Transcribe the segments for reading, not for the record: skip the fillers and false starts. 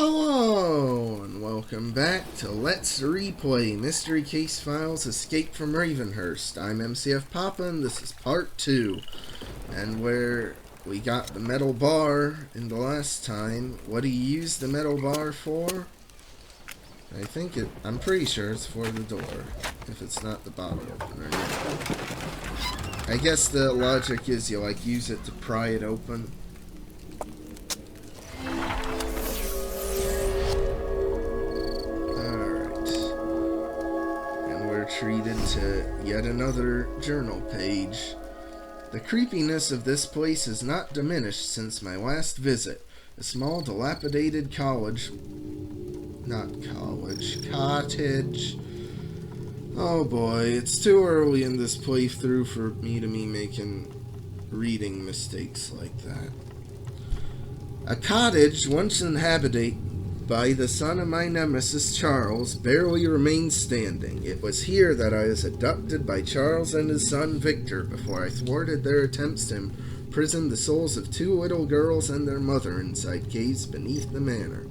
Hello, and welcome back to Let's Replay Mystery Case Files Escape from Ravenhearst. I'm MCFPapa, and this is part 2. And where we got the metal bar in the last time, what do you use the metal bar for? I'm pretty sure it's for the door, if it's not the bottle opener. Yeah. I guess the logic is you use it to pry it open. Treated to yet another journal page. The creepiness of this place has not diminished since my last visit. A small dilapidated cottage. Oh boy, it's too early in this playthrough for me to be making reading mistakes like that. A cottage once inhabited by the son of my nemesis Charles barely remained standing. It was here that I was abducted by Charles and his son Victor before I thwarted their attempts to imprison the souls of two little girls and their mother inside caves beneath the manor.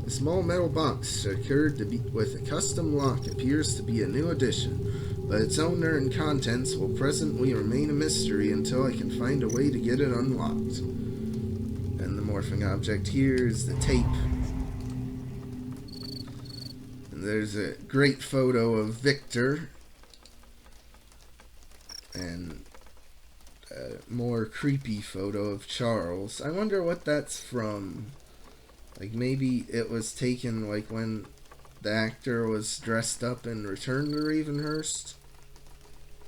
A small metal box secured with a custom lock appears to be a new addition, but its owner and contents will presently remain a mystery until I can find a way to get it unlocked. And the morphing object here is the tape. There's a great photo of Victor and a more creepy photo of Charles. I wonder what that's from. Maybe it was taken when the actor was dressed up in Return to Ravenhearst.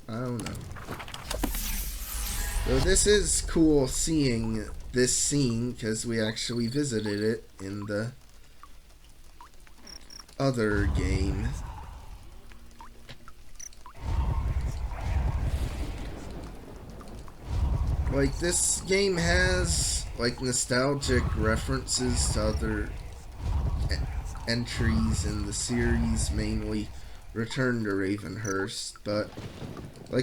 I don't know. So this is cool seeing this scene because we actually visited it in the other game. This game has nostalgic references to other entries in the series, mainly Return to Ravenhearst, but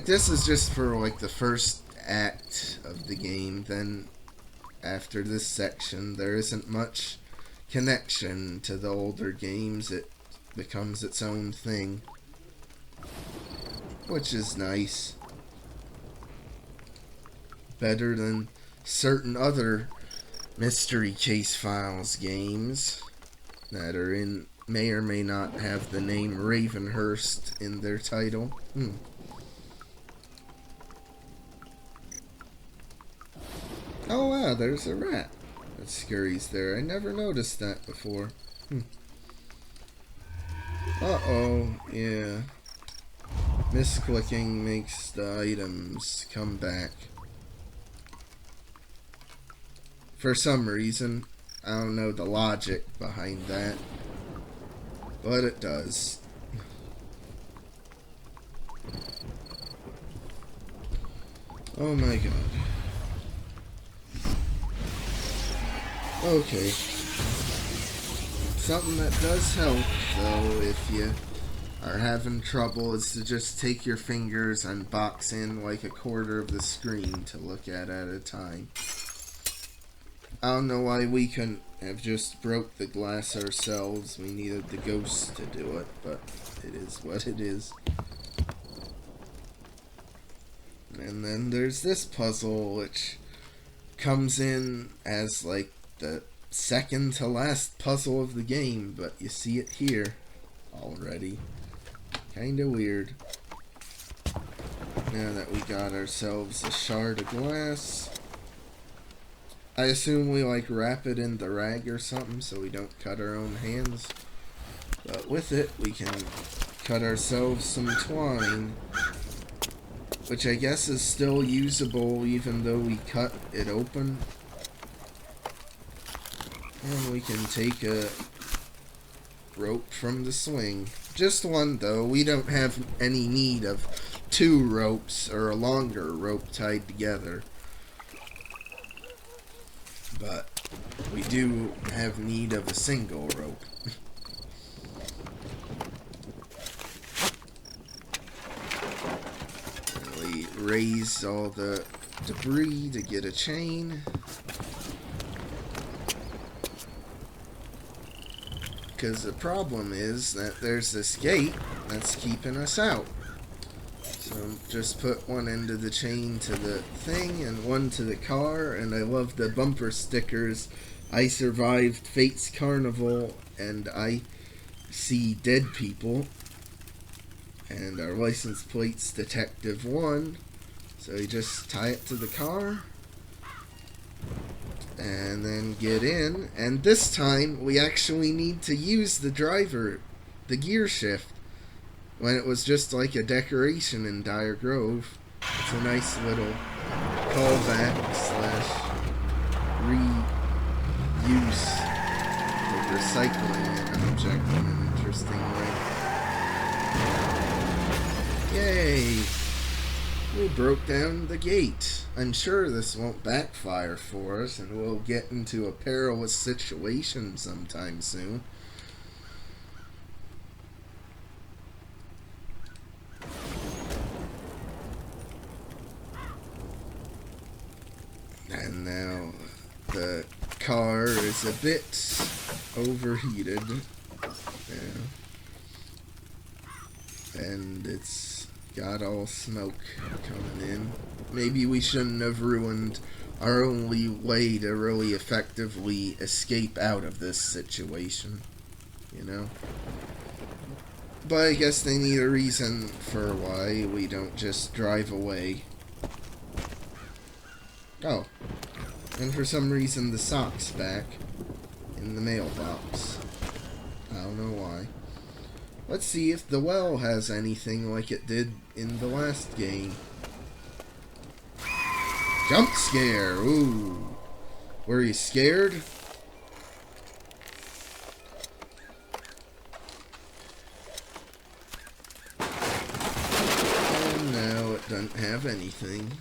this is just for the first act of the game. Then after this section there isn't much connection to the older games. It becomes its own thing, which is nice. Better than certain other Mystery Case Files games that are may or may not have the name Ravenhearst in their title. Oh wow, there's a rat that scurries there. I never noticed that before. Uh-oh, yeah. Misclicking makes the items come back. For some reason. I don't know the logic behind that, but it does. Oh my god. Okay. Something that does help, though, if you are having trouble, is to just take your fingers and box in a quarter of the screen to look at a time. I don't know why we couldn't have just broke the glass ourselves. We needed the ghost to do it, but it is what it is. And then there's this puzzle, which comes in as the second to last puzzle of the game, but you see it here already. Kinda weird. Now that we got ourselves a shard of glass, I assume we wrap it in the rag or something so we don't cut our own hands. But with it, we can cut ourselves some twine, which I guess is still usable even though we cut it open. And we can take a rope from the swing. Just one, though. We don't have any need of two ropes or a longer rope tied together. But we do have need of a single rope. We raise all the debris to get a chain. Because the problem is that there's this gate that's keeping us out. So just put one end of the chain to the thing and one to the car. And I love the bumper stickers. I survived Fate's Carnival and I see dead people. And our license plate's Detective 1. So you just tie it to the car. And then get in. And this time we actually need to use the driver, the gear shift. When it was just like a decoration in Dire Grove. It's a nice little callback / reuse of recycling an object in an interesting way. Yay! We broke down the gate. I'm sure this won't backfire for us and we'll get into a perilous situation sometime soon. And now the car is a bit overheated. Yeah. And it's got all smoke coming in. Maybe we shouldn't have ruined our only way to really effectively escape out of this situation. You know? But I guess they need a reason for why we don't just drive away. Oh, and for some reason the sock's back in the mailbox. I don't know why. Let's see if the well has anything like it did in the last game. Jump scare! Ooh. Were you scared? And no, it doesn't have anything.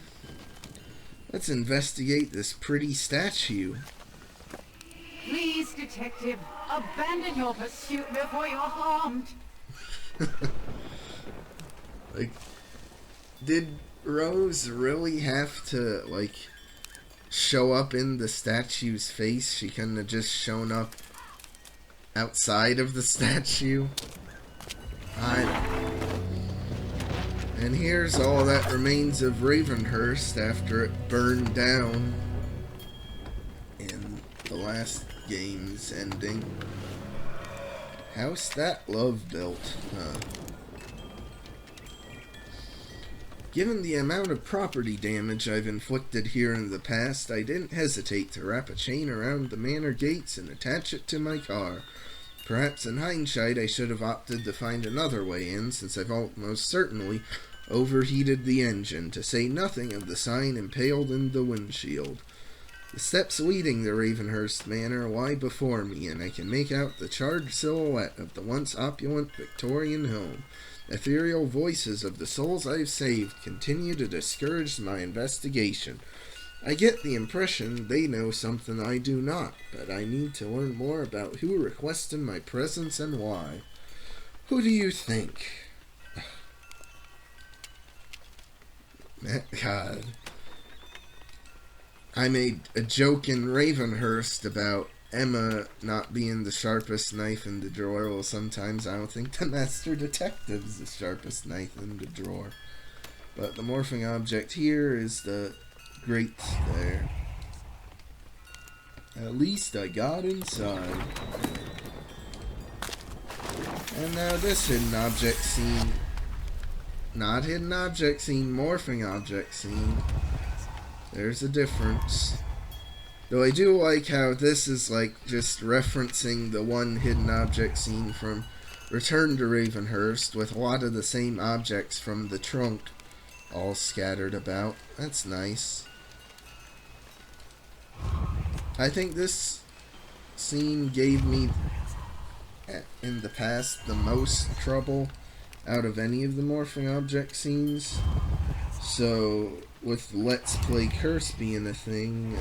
Let's investigate this pretty statue. Please, Detective, abandon your pursuit before you're harmed. Like, did Rose really have to, like, show up in the statue's face? She couldn't have just shown up outside of the statue? I don't know. And here's all that remains of Ravenhearst after it burned down in the last game's ending. House that love built, huh? Given the amount of property damage I've inflicted here in the past, I didn't hesitate to wrap a chain around the manor gates and attach it to my car. Perhaps in hindsight I should have opted to find another way in, since I've almost certainly overheated the engine, to say nothing of the sign impaled in the windshield. The steps leading to Ravenhearst Manor lie before me, and I can make out the charred silhouette of the once opulent Victorian home. Ethereal voices of the souls I've saved continue to discourage my investigation. I get the impression they know something I do not, but I need to learn more about who requested my presence and why. Who do you think? God. I made a joke in Ravenhearst about Emma not being the sharpest knife in the drawer. Well, sometimes I don't think the Master Detective's the sharpest knife in the drawer. But the morphing object here is the grate there. At least I got inside. And now this hidden object scene. Not hidden object scene, morphing object scene. There's a difference. Though I do like how this is like just referencing the one hidden object scene from Return to Ravenhearst with a lot of the same objects from the trunk all scattered about. That's nice. I think this scene gave me in the past the most trouble out of any of the morphing object scenes. So with Let's Play Curse being a thing,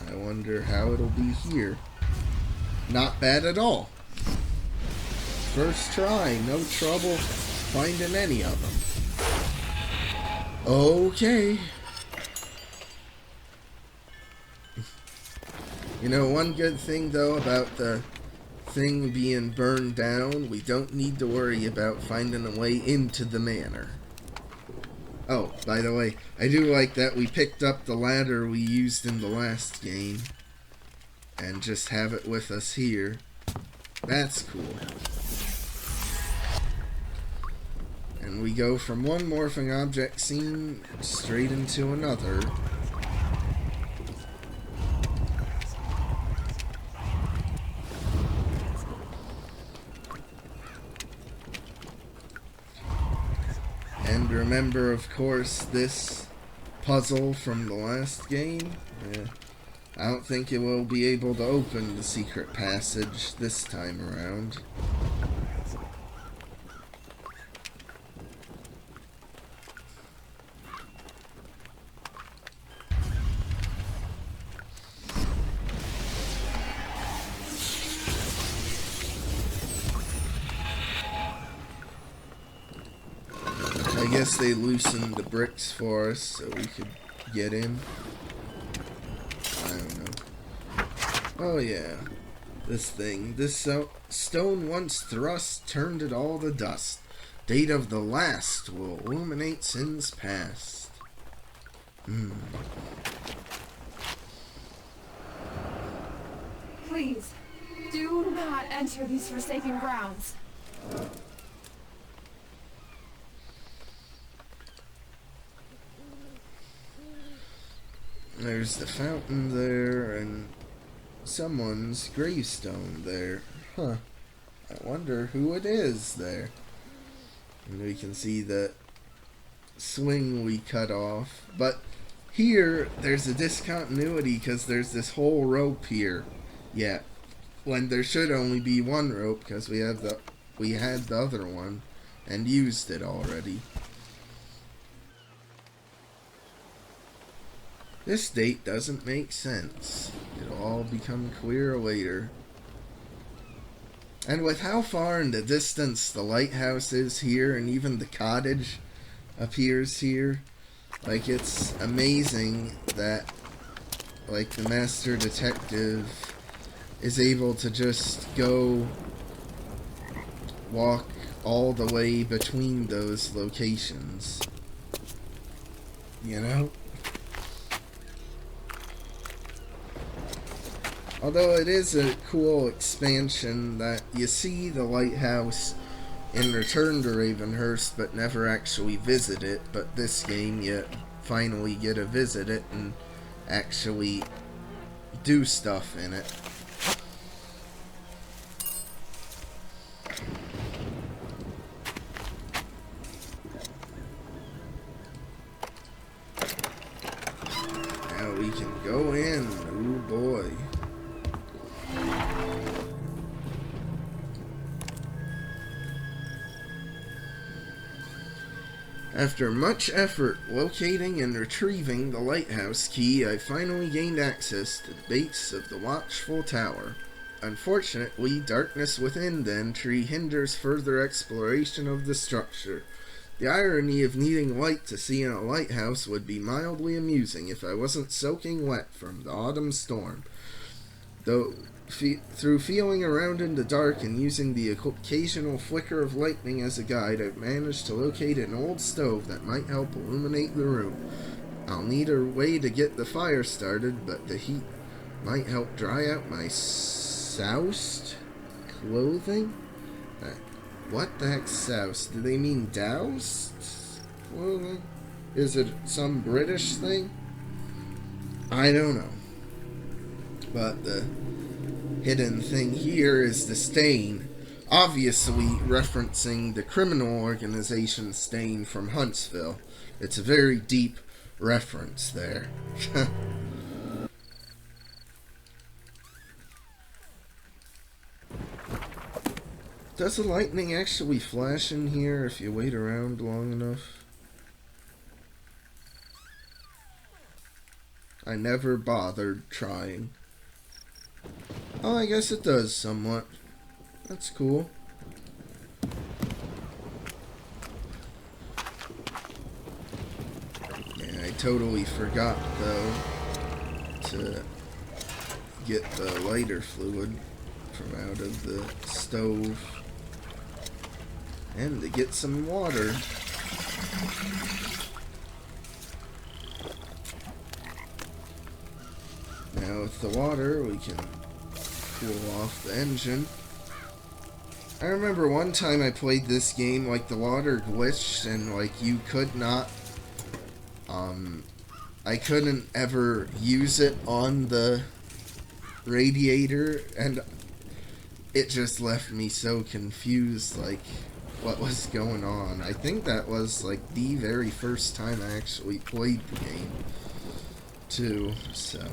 I wonder how it'll be here. Not bad at all. First try, no trouble finding any of them. Okay. You know, one good thing though about the thing being burned down, we don't need to worry about finding a way into the manor. Oh, by the way, I do like that we picked up the ladder we used in the last game and just have it with us here. That's cool. And we go from one morphing object scene straight into another. And remember, of course, this puzzle from the last game. I don't think it will be able to open the secret passage this time around. I guess they loosened the bricks for us so we could get in. I don't know. Oh yeah, this thing. This stone once thrust turned it all to dust. Date of the last will illuminate sin's past. Please, do not enter these forsaken grounds. There's the fountain there, and someone's gravestone there. Huh. I wonder who it is there. And we can see the swing we cut off. But here, there's a discontinuity because there's this whole rope here. Yeah. When there should only be one rope because we had the other one and used it already. This date doesn't make sense. It'll all become clear later. And with how far in the distance the lighthouse is here, and even the cottage appears here, like, it's amazing that, like, the master detective is able to just go walk all the way between those locations. You know? Although it is a cool expansion that you see the lighthouse in Return to Ravenhearst but never actually visit it, but this game you finally get to visit it and actually do stuff in it. Now we can go in. Oh boy. After much effort locating and retrieving the lighthouse key, I finally gained access to the base of the watchful tower. Unfortunately, darkness within the entry hinders further exploration of the structure. The irony of needing light to see in a lighthouse would be mildly amusing if I wasn't soaking wet from the autumn storm. Though through feeling around in the dark and using the occasional flicker of lightning as a guide, I've managed to locate an old stove that might help illuminate the room. I'll need a way to get the fire started, but the heat might help dry out my soused clothing? What the heck's soused? Do they mean doused clothing? Is it some British thing? I don't know. But the hidden thing here is the stain, obviously referencing the criminal organization Stain from Huntsville. It's a very deep reference there. Does the lightning actually flash in here if you wait around long enough? I never bothered trying. Oh, I guess it does somewhat. That's cool. Yeah, I totally forgot, though, to get the lighter fluid from out of the stove. And to get some water. Now with the water, we can cool off the engine. I remember one time I played this game, like the water glitched and like you could not, I couldn't ever use it on the radiator, and it just left me so confused, like what was going on. I think that was like the very first time I actually played the game too, so,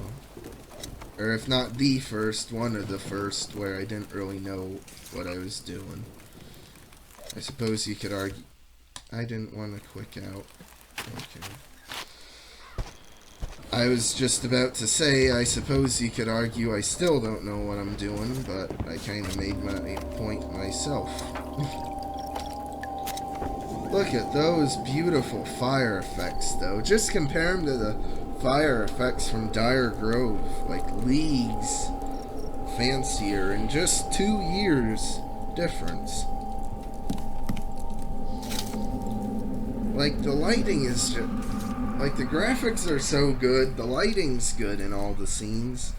or if not the first, one of the first where I didn't really know what I was doing. I suppose you could argue I didn't want to quick out. Okay. I was just about to say, I suppose you could argue I still don't know what I'm doing, but I kind of made my point myself. Look at those beautiful fire effects, though. Just compare them to the fire effects from Dire Grove, like leagues fancier in just 2 years difference. Like, the lighting is just, like, the graphics are so good, the lighting's good in all the scenes,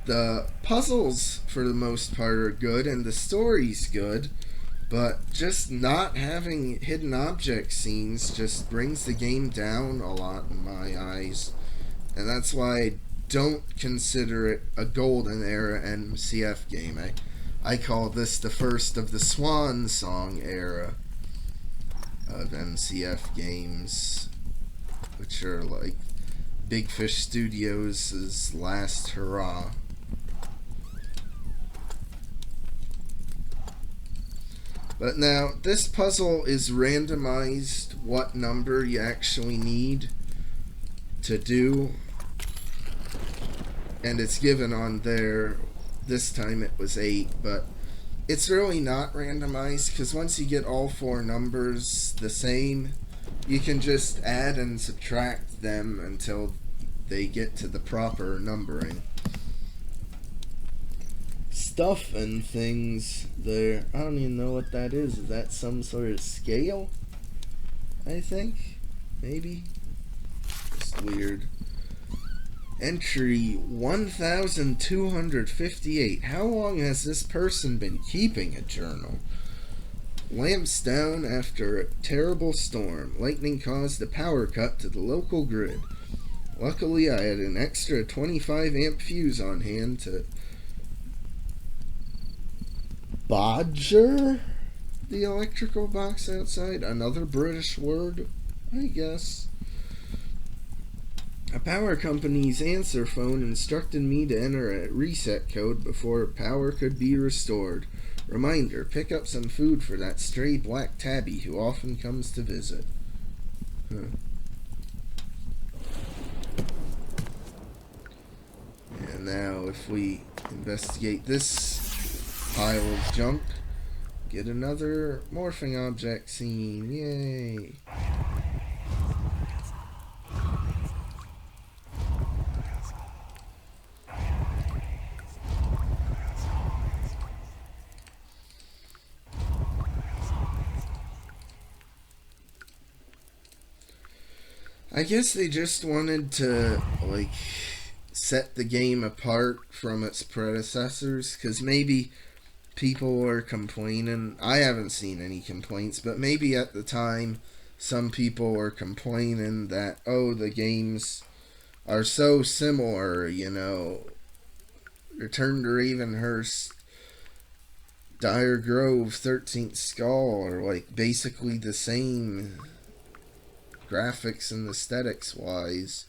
the puzzles for the most part are good, and the story's good, but just not having hidden object scenes just brings the game down a lot in my eyes, and that's why I don't consider it a golden era MCF game. I call this the first of the Swan Song era of MCF games, which are like Big Fish Studios' last hurrah. But now, this puzzle is randomized what number you actually need to do, and it's given on there. This time it was 8, but it's really not randomized, because once you get all 4 numbers the same, you can just add and subtract them until they get to the proper numbering. Stuff and things there. I don't even know what that is. Is that some sort of scale? I think? Maybe? Just weird. Entry 1258. How long has this person been keeping a journal? Lamps down after a terrible storm. Lightning caused a power cut to the local grid. Luckily, I had an extra 25 amp fuse on hand to bodger the electrical box outside. Another British word, I guess. A power company's answer phone instructed me to enter a reset code before power could be restored. Reminder, pick up some food for that stray black tabby who often comes to visit. And now if we investigate this pile of junk, get another morphing object scene. Yay! I guess they just wanted to, like, set the game apart from its predecessors, because maybe people were complaining. I haven't seen any complaints, but maybe at the time some people were complaining that, oh, the games are so similar, you know. Return to Ravenhearst, Dire Grove, 13th Skull are like basically the same graphics and aesthetics wise,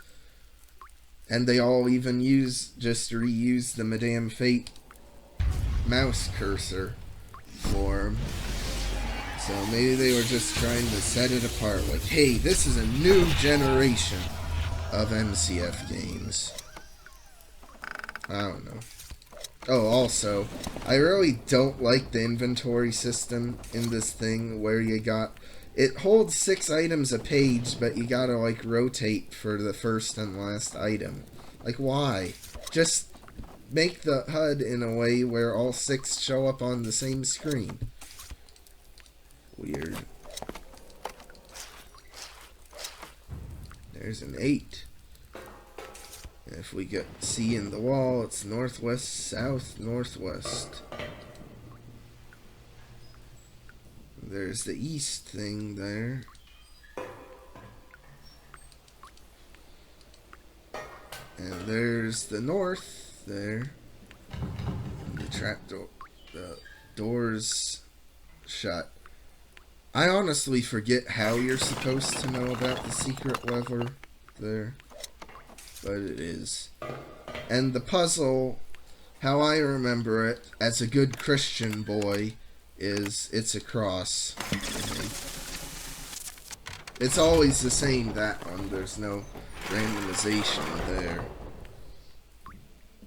and they all even reuse the Madame Fate mouse cursor for 'em. So maybe they were just trying to set it apart, like, hey, this is a new generation of MCF games. I don't know. Oh, also, I really don't like the inventory system in this thing where you got, it holds 6 items a page, but you gotta, like, rotate for the first and last item. Like, why? Just make the HUD in a way where all 6 show up on the same screen. Weird. There's an 8. If we get C in the wall, it's northwest, south, northwest. There's the east thing there. And there's the north there. And the trap door, the door's shut. I honestly forget how you're supposed to know about the secret lever there, but it is. And the puzzle, how I remember it as a good Christian boy, is it's a cross. It's always the same, that one. There's no randomization there.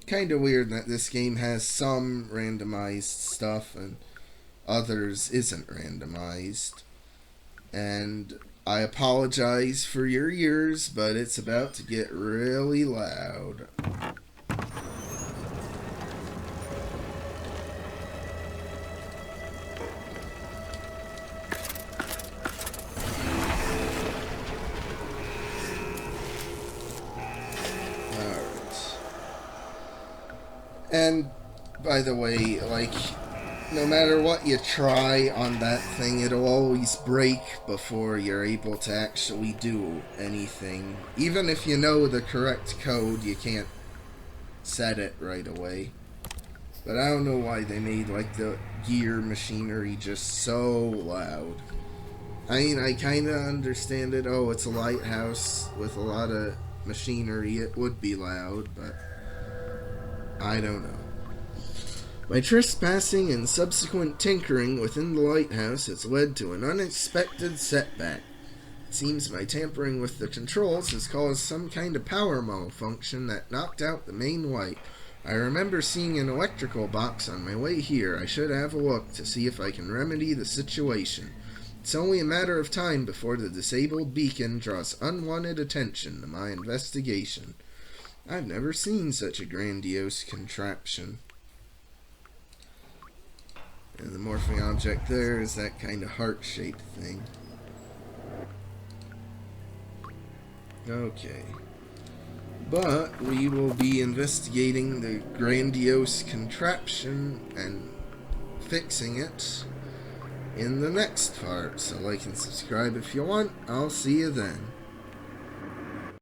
Kinda weird that this game has some randomized stuff and others isn't randomized. And I apologize for your ears, but it's about to get really loud. And, by the way, like, no matter what you try on that thing, it'll always break before you're able to actually do anything. Even if you know the correct code, you can't set it right away. But I don't know why they made, like, the gear machinery just so loud. I mean, I kinda understand it. Oh, it's a lighthouse with a lot of machinery. It would be loud, but I don't know. My trespassing and subsequent tinkering within the lighthouse has led to an unexpected setback. It seems my tampering with the controls has caused some kind of power malfunction that knocked out the main light. I remember seeing an electrical box on my way here. I should have a look to see if I can remedy the situation. It's only a matter of time before the disabled beacon draws unwanted attention to my investigation. I've never seen such a grandiose contraption. And the morphing object there is that kind of heart-shaped thing. Okay. But we will be investigating the grandiose contraption and fixing it in the next part. So like and subscribe if you want. I'll see you then.